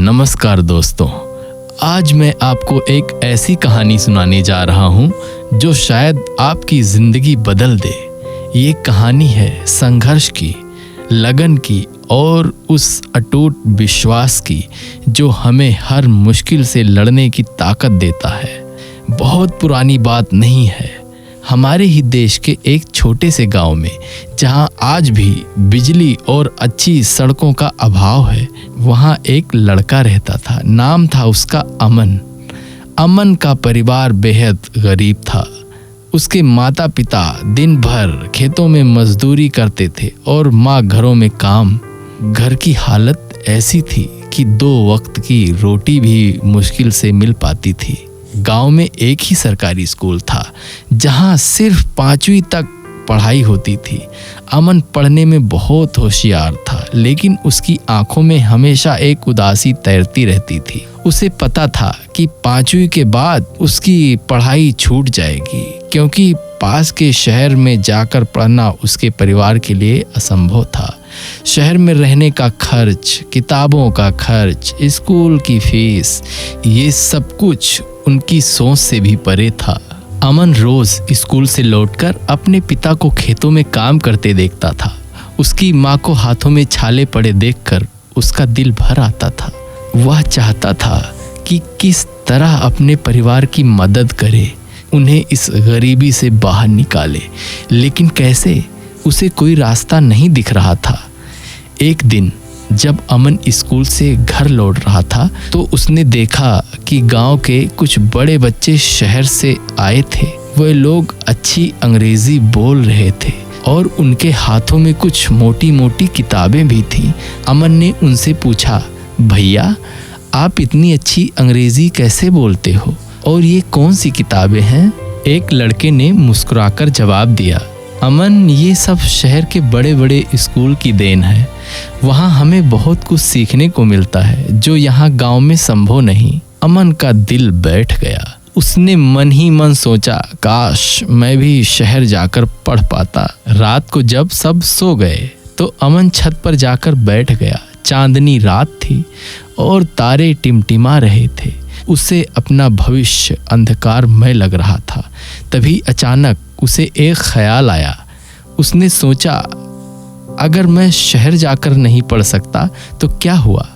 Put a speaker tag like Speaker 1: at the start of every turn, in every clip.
Speaker 1: नमस्कार दोस्तों, आज मैं आपको एक ऐसी कहानी सुनाने जा रहा हूँ जो शायद आपकी ज़िंदगी बदल दे। ये कहानी है संघर्ष की, लगन की और उस अटूट विश्वास की जो हमें हर मुश्किल से लड़ने की ताकत देता है। बहुत पुरानी बात नहीं है, हमारे ही देश के एक छोटे से गांव में, जहां आज भी बिजली और अच्छी सड़कों का अभाव है, वहां एक लड़का रहता था। नाम था उसका अमन। अमन का परिवार बेहद गरीब था। उसके माता पिता दिन भर खेतों में मजदूरी करते थे और माँ घरों में काम। घर की हालत ऐसी थी कि 2 वक्त की रोटी भी मुश्किल से मिल पाती थी। गांव में एक ही सरकारी स्कूल था जहां सिर्फ 5वीं तक पढ़ाई होती थी। अमन पढ़ने में बहुत होशियार था, लेकिन उसकी आंखों में हमेशा एक उदासी तैरती रहती थी। उसे पता था कि 5वीं के बाद उसकी पढ़ाई छूट जाएगी, क्योंकि पास के शहर में जाकर पढ़ना उसके परिवार के लिए असंभव था। शहर में रहने का खर्च, किताबों का खर्च, स्कूल की फीस, ये सब कुछ उनकी सोच से भी परे था। अमन रोज स्कूल से लौटकर अपने पिता को खेतों में काम करते देखता था। उसकी माँ को हाथों में छाले पड़े देखकर उसका दिल भर आता था। वह चाहता था कि किस तरह अपने परिवार की मदद करे, उन्हें इस गरीबी से बाहर निकाले, लेकिन कैसे, उसे कोई रास्ता नहीं दिख रहा था। एक दिन जब अमन स्कूल से घर लौट रहा था तो उसने देखा कि गांव के कुछ बड़े बच्चे शहर से आए थे। वे लोग अच्छी अंग्रेजी बोल रहे थे और उनके हाथों में कुछ मोटी मोटी किताबें भी थीं। अमन ने उनसे पूछा, भैया आप इतनी अच्छी अंग्रेजी कैसे बोलते हो और ये कौन सी किताबें हैं? एक लड़के ने मुस्कुराकर जवाब दिया, अमन ये सब शहर के बड़े बड़े स्कूल की देन है। वहाँ हमें बहुत कुछ सीखने को मिलता है जो यहाँ गांव में संभव नहीं। अमन का दिल बैठ गया। उसने मन ही मन सोचा, काश मैं भी शहर जाकर पढ़ पाता। रात को जब सब सो गए तो अमन छत पर जाकर बैठ गया। चांदनी रात थी और तारे टिमटिमा रहे थे। उसे अपना भविष्य अंधकारमय लग रहा था। तभी अचानक उसे एक ख्याल आया। उसने सोचा, अगर मैं शहर जाकर नहीं पढ़ सकता तो क्या हुआ,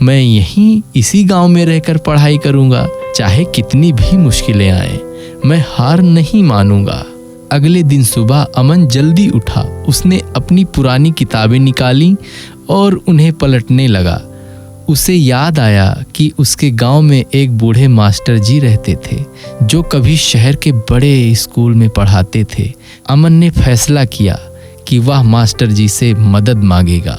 Speaker 1: मैं यहीं इसी गांव में रहकर पढ़ाई करूंगा। चाहे कितनी भी मुश्किलें आए, मैं हार नहीं मानूंगा। अगले दिन सुबह अमन जल्दी उठा। उसने अपनी पुरानी किताबें निकाली और उन्हें पलटने लगा। उसे याद आया कि उसके गांव में एक बूढ़े मास्टर जी रहते थे जो कभी शहर के बड़े स्कूल में पढ़ाते थे। अमन ने फैसला किया कि वह मास्टर जी से मदद मांगेगा।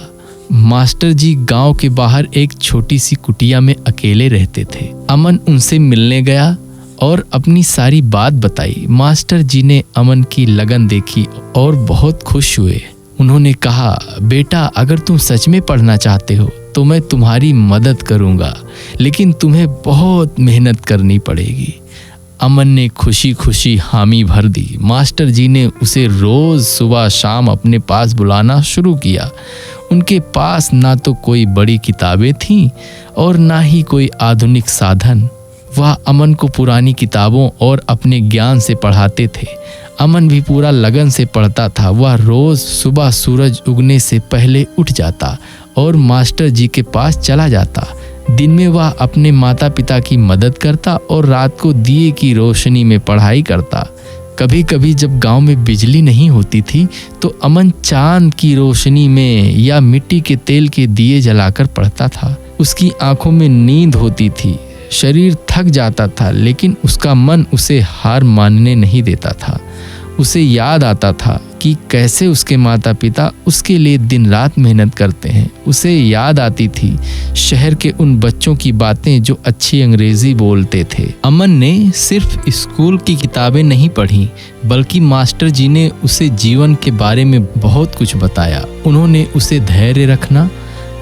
Speaker 1: मास्टर जी गांव के बाहर एक छोटी सी कुटिया में अकेले रहते थे। अमन उनसे मिलने गया और अपनी सारी बात बताई। मास्टर जी ने अमन की लगन देखी और बहुत खुश हुए। उन्होंने कहा, बेटा अगर तुम सच में पढ़ना चाहते हो तो मैं तुम्हारी मदद करूंगा, लेकिन तुम्हें बहुत मेहनत करनी पड़ेगी। अमन ने खुशी खुशी हामी भर दी। मास्टर जी ने उसे रोज सुबह शाम अपने पास बुलाना शुरू किया। उनके पास ना तो कोई बड़ी किताबें थीं और ना ही कोई आधुनिक साधन। वह अमन को पुरानी किताबों और अपने ज्ञान से पढ़ाते थे। अमन भी पूरा लगन से पढ़ता था। वह रोज सुबह सूरज उगने से पहले उठ जाता और मास्टर जी के पास चला जाता। दिन में वह अपने माता पिता की मदद करता और रात को दिए की रोशनी में पढ़ाई करता। कभी कभी जब गांव में बिजली नहीं होती थी तो अमन चांद की रोशनी में या मिट्टी के तेल के दिए जलाकर पढ़ता था। उसकी आंखों में नींद होती थी, शरीर थक जाता था, लेकिन उसका मन उसे हार मानने नहीं देता था। उसे याद आता था कि कैसे उसके माता पिता उसके लिए दिन रात मेहनत करते हैं। उसे याद आती थी शहर के उन बच्चों की बातें जो अच्छी अंग्रेजी बोलते थे। अमन ने सिर्फ स्कूल की किताबें नहीं पढ़ी, बल्कि मास्टर जी ने उसे जीवन के बारे में बहुत कुछ बताया। उन्होंने उसे धैर्य रखना,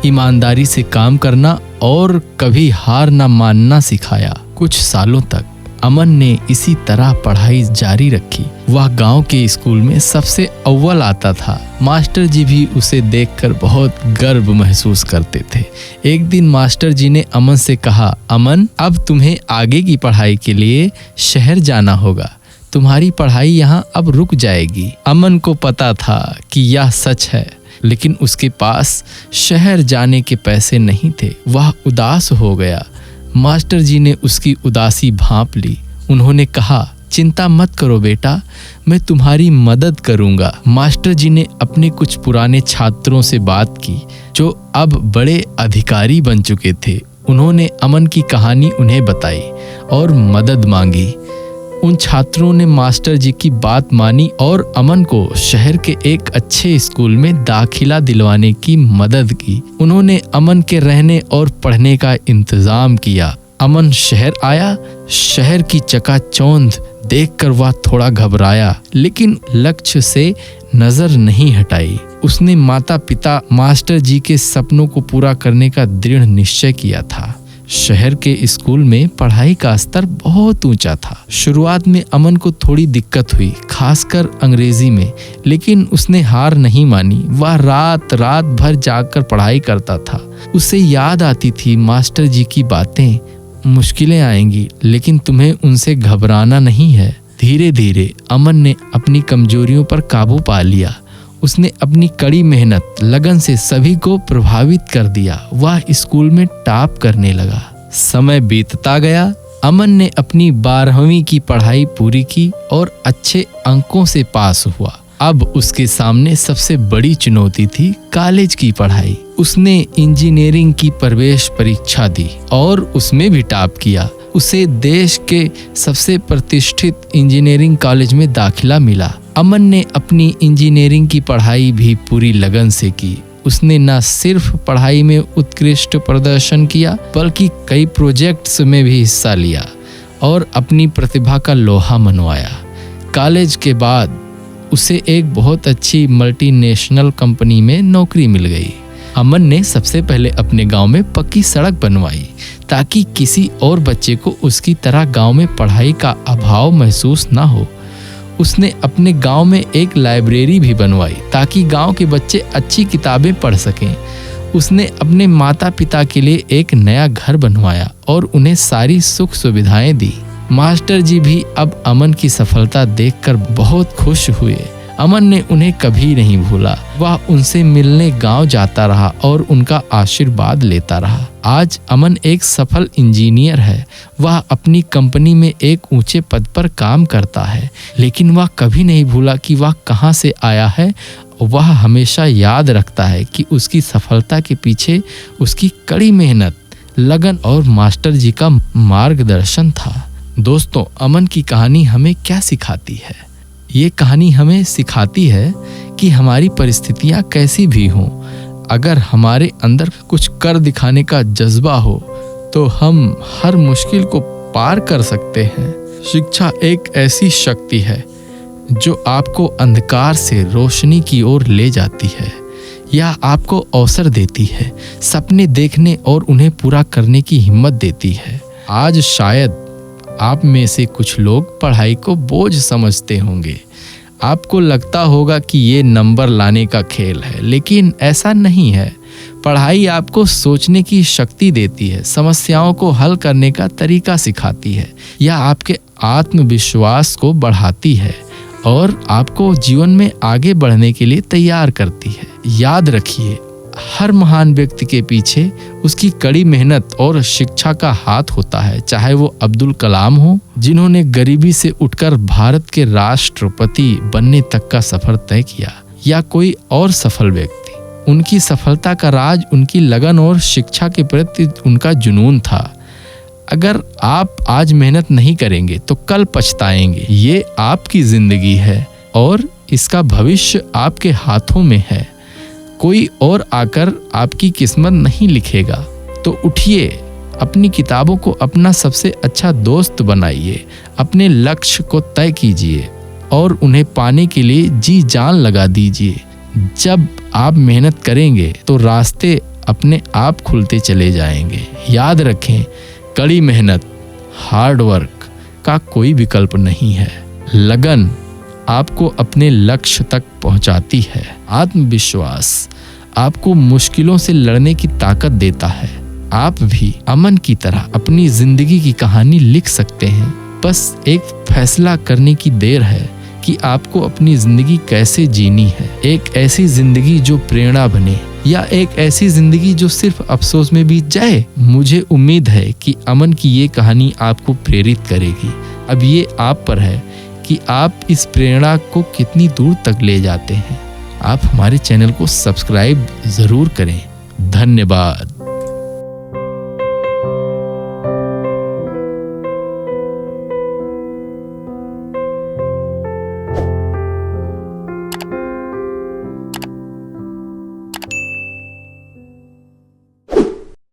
Speaker 1: ईमानदारी से काम करना और कभी हार न मानना सिखाया। कुछ सालों तक अमन ने इसी तरह पढ़ाई जारी रखी। वह गांव के स्कूल में सबसे अव्वल आता था। मास्टर जी भी उसे देखकर बहुत गर्व महसूस करते थे। एक दिन मास्टर जी ने अमन से कहा, अमन, अब तुम्हें आगे की पढ़ाई के लिए शहर जाना होगा। तुम्हारी पढ़ाई यहाँ अब रुक जाएगी। अमन को पता था कि यह सच है, लेकिन उसके पास शहर जाने के पैसे नहीं थे। वह उदास हो गया। मास्टर जी ने उसकी उदासी भांप ली। उन्होंने कहा, चिंता मत करो बेटा, मैं तुम्हारी मदद करूंगा। मास्टर जी ने अपने कुछ पुराने छात्रों से बात की जो अब बड़े अधिकारी बन चुके थे। उन्होंने अमन की कहानी उन्हें बताई और मदद मांगी। उन छात्रों ने मास्टर जी की बात मानी और अमन को शहर के एक अच्छे स्कूल में दाखिला दिलवाने की मदद की। उन्होंने अमन के रहने और पढ़ने का इंतजाम किया। अमन शहर आया। शहर की चकाचौंध देखकर वह थोड़ा घबराया, लेकिन लक्ष्य से नजर नहीं हटाई। उसने माता पिता मास्टर जी के सपनों को पूरा करने का दृढ़ निश्चय किया था। शहर के स्कूल में पढ़ाई का स्तर बहुत ऊंचा था। शुरुआत में अमन को थोड़ी दिक्कत हुई, खासकर अंग्रेजी में, लेकिन उसने हार नहीं मानी। वह रात रात भर जागकर पढ़ाई करता था। उसे याद आती थी मास्टर जी की बातें, मुश्किलें आएंगी लेकिन तुम्हें उनसे घबराना नहीं है। धीरे धीरे अमन ने अपनी कमजोरियों पर काबू पा लिया। उसने अपनी कड़ी मेहनत, लगन से सभी को प्रभावित कर दिया। वह स्कूल में टॉप करने लगा। समय बीतता गया। अमन ने अपनी 12वीं की पढ़ाई पूरी की और अच्छे अंकों से पास हुआ। अब उसके सामने सबसे बड़ी चुनौती थी कॉलेज की पढ़ाई। उसने इंजीनियरिंग की प्रवेश परीक्षा दी और उसमें भी टॉप किया। उसे देश के सबसे प्रतिष्ठित इंजीनियरिंग कॉलेज में दाखिला मिला। अमन ने अपनी इंजीनियरिंग की पढ़ाई भी पूरी लगन से की। उसने न सिर्फ पढ़ाई में उत्कृष्ट प्रदर्शन किया, बल्कि कई प्रोजेक्ट्स में भी हिस्सा लिया और अपनी प्रतिभा का लोहा मनवाया। कॉलेज के बाद उसे एक बहुत अच्छी मल्टीनेशनल कंपनी में नौकरी मिल गई। अमन ने सबसे पहले अपने गांव में पक्की सड़क बनवाई ताकि किसी और बच्चे को उसकी तरह गांव में पढ़ाई का अभाव महसूस ना हो। उसने अपने गांव में एक लाइब्रेरी भी बनवाई ताकि गांव के बच्चे अच्छी किताबें पढ़ सकें। उसने अपने माता पिता के लिए एक नया घर बनवाया और उन्हें सारी सुख सुविधाएं दी। मास्टर जी भी अब अमन की सफलता देखकर बहुत खुश हुए। अमन ने उन्हें कभी नहीं भूला। वह उनसे मिलने गांव जाता रहा और उनका आशीर्वाद लेता रहा। आज अमन एक सफल इंजीनियर है। वह अपनी कंपनी में एक ऊंचे पद पर काम करता है, लेकिन वह कभी नहीं भूला कि वह कहां से आया है। वह हमेशा याद रखता है कि उसकी सफलता के पीछे उसकी कड़ी मेहनत, लगन और मास्टर जी का मार्गदर्शन था। दोस्तों, अमन की कहानी हमें क्या सिखाती है? ये कहानी हमें सिखाती है कि हमारी परिस्थितियां कैसी भी हों, अगर हमारे अंदर कुछ कर दिखाने का जज्बा हो तो हम हर मुश्किल को पार कर सकते हैं। शिक्षा एक ऐसी शक्ति है जो आपको अंधकार से रोशनी की ओर ले जाती है। यह आपको अवसर देती है, सपने देखने और उन्हें पूरा करने की हिम्मत देती है। आज शायद आप में से कुछ लोग पढ़ाई को बोझ समझते होंगे। आपको लगता होगा कि ये नंबर लाने का खेल है, लेकिन ऐसा नहीं है। पढ़ाई आपको सोचने की शक्ति देती है, समस्याओं को हल करने का तरीका सिखाती है। यह आपके आत्मविश्वास को बढ़ाती है और आपको जीवन में आगे बढ़ने के लिए तैयार करती है। याद रखिए, हर महान व्यक्ति के पीछे उसकी कड़ी मेहनत और शिक्षा का हाथ होता है। चाहे वो अब्दुल कलाम हो, जिन्होंने गरीबी से उठकर भारत के राष्ट्रपति बनने तक का सफर तय किया, या कोई और सफल व्यक्ति। उनकी सफलता का राज उनकी लगन और शिक्षा के प्रति उनका जुनून था। अगर आप आज मेहनत नहीं करेंगे तो कल पछताएंगे। ये आपकी जिंदगी है और इसका भविष्य आपके हाथों में है। कोई और आकर आपकी किस्मत नहीं लिखेगा। तो उठिए, अपनी किताबों को अपना सबसे अच्छा दोस्त बनाइए, अपने लक्ष्य को तय कीजिए और उन्हें पाने के लिए जी जान लगा दीजिए। जब आप मेहनत करेंगे तो रास्ते अपने आप खुलते चले जाएंगे। याद रखें, कड़ी मेहनत, हार्ड वर्क का कोई विकल्प नहीं है। लगन आपको अपने लक्ष्य तक पहुंचाती है। आत्मविश्वास आपको मुश्किलों से लड़ने की ताकत देता है। आप भी अमन की तरह अपनी जिंदगी की कहानी लिख सकते हैं। बस एक फैसला करने की देर है कि आपको अपनी जिंदगी कैसे जीनी है। एक ऐसी जिंदगी जो प्रेरणा बने या एक ऐसी जिंदगी जो सिर्फ अफसोस में बीत जाए। मुझे उम्मीद है कि अमन की ये कहानी आपको प्रेरित करेगी। अब ये आप पर है कि आप इस प्रेरणा को कितनी दूर तक ले जाते हैं। आप हमारे चैनल को सब्सक्राइब जरूर करें। धन्यवाद।